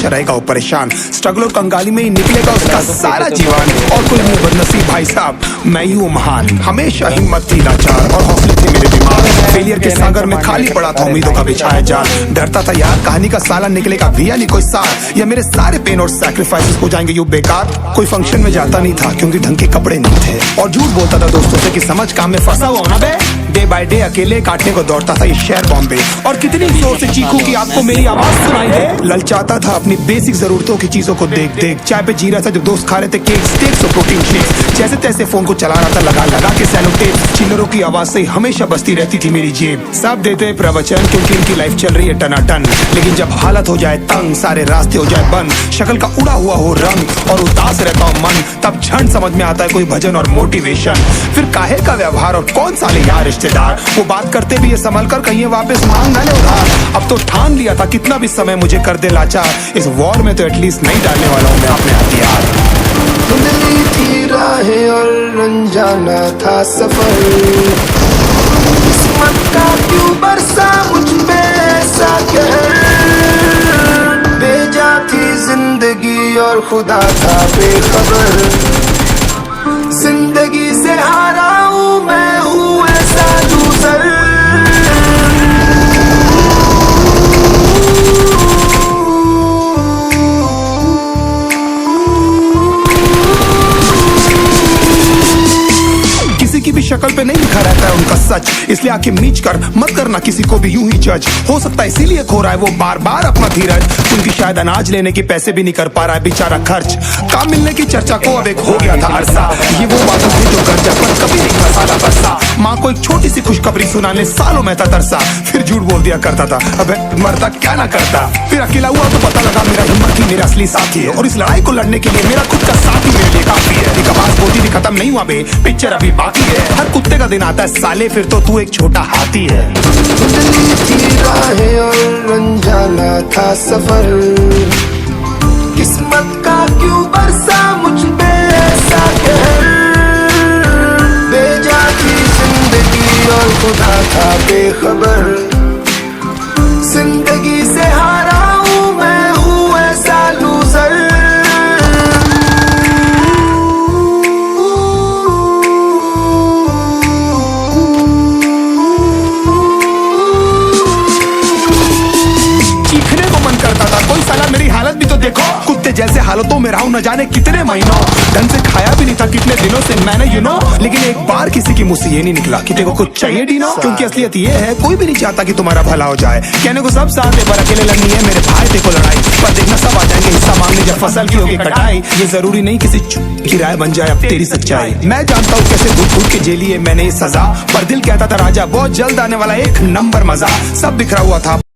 रहेगा वो परेशान। स्ट्रगल और कंगाली में ही निकलेगा उसका सारा जीवन। और कोई नहीं बदनसीब भाई साहब, मैं ही हूँ महान। हमेशा हिम्मत थी लाचार और हौसले थे मेरे दिमाग। फेलियर के सागर में खाली पड़ा था उम्मीदों का बिछाया जाल। डरता था यार कहानी का साला निकलेगा भी या नहीं कोई सार, या मेरे सारे पेन और सैक्रिफाइसेस हो जाएंगे यूं बेकार। कोई फंक्शन में जाता नहीं था क्योंकि ढंग के कपड़े नहीं थे, और झूठ बोलता था दोस्तों से कि समझ काम में फंसा हुआ ना बे। डे बाय डे अकेले काटने को दौड़ता था ये शहर बॉम्बे, और कितनी जोर से चीखूं कि आपको मेरी आवाज सुनाई दे। ललचाता था अपनी बेसिक जरूरतों की चीजों को देख देख। चाय पे जी रहा था जब दोस्त खा रहे थे केक, स्टेक्स और प्रोटीन शेक्स। जैसे तैसे फोन को चला रहा था लगा लगा के सैलो टेप। चिल्लरों की आवाज से हमेशा बजती रहती थी मेरी जेब। सब देते प्रवचन क्योंकि इनकी लाइफ चल रही है टनाटन, लेकिन जब हालत हो जाए तंग, सारे रास्ते हो जाए बंद, शक्ल का उड़ा हुआ हो रंग और उदास रहता हो मन, तब झंड समझ में आता है कोई भजन और मोटिवेशन। फिर काहे का व्यवहार और कौन साले यार रिश्तेदार, वो बात करते भी ये संभल कर कहीं वापस मांग ना ले उधार। अब तो ठान लिया था कितना भी समय मुझे कर दे लाचार, इस वॉर में तो एटलीस्ट नहीं डालने वाला हूँ मैं अपने हथियार। धुंधली थी राहें और अनजाना था सफर, किस्मत का क्यों बरसा मुझ पे ऐसा कहर। भेजा थी जिंदगी और खुदा था बेखबर, जिंदगी से हारा हूँ मैं, हूँ ऐसा लूजर। किसी की भी शक्ल पे नहीं लिखा रहता है उनका सच, इसलिए आंखें मीच कर मत करना किसी को भी यूं ही जज। हो सकता है इसीलिए खो रहा है वो बार बार अपना धीरज, उनकी शायद अनाज लेने के पैसे भी नहीं कर पा रहा है बेचारा खर्च। काम मिलने की चर्चा को अब एक हो गया था अरसा, ये वो बातें थी जो घर पर कभी नहीं था साला बरसा। माँ को एक छोटी सी खुशखबरी सुनाने सालों में था तरसा, फिर झूठ बोल दिया करता था अबे मरता क्या ना करता। फिर अकेला हुआ तो पता लगा मेरा हिम्मत ही मेरा असली साथी है, और इस लड़ाई को लड़ने के लिए मेरा खुद का साथ ही मेरे लिए काफी है। एक आवाज बोलती थी खत्म नहीं हुआ बे, पिक्चर अभी बाकी है। हर कुत्ते का दिन आता है साले, फिर तो तू एक छोटा हाथी है। धुंधली थी राहें और अनजाना था सफर, किस्मत का क्यों बरसा मुझ पे ऐसा कहर। भेजा थी जिंदगी और खुदा था बेखबर, जिंदगी से हारा हूँ मैं, हूँ ऐसा लूजर। कोई साला मेरी हालत भी तो देखो, कुत्ते जैसे हालतों में रहा हूं न जाने कितने महीनों। ढंग से खाया भी नहीं था कितने दिनों से मैंने लेकिन एक बार किसी की मुंह से ये नहीं निकला कि देखो कुछ चाहिए डीनो। क्योंकि असलियत ये है कोई भी नहीं चाहता कि तुम्हारा भला हो जाए। कहने को सब साथ है पर अकेले लड़नी है मेरे भाई, देखो लड़ाई पर देखना सब आ जाएंगे हिस्सा मांगने जब फसल की होगी कटाई। ये जरूरी नहीं किसी की राय बन जाए अब तेरी सच्चाई। मैं जानता हूँ कैसे घुट घुट के जेली है मैंने ये सजा, पर दिल कहता था राजा बहुत जल्द आने वाला एक नंबर मजा। सब बिखरा हुआ था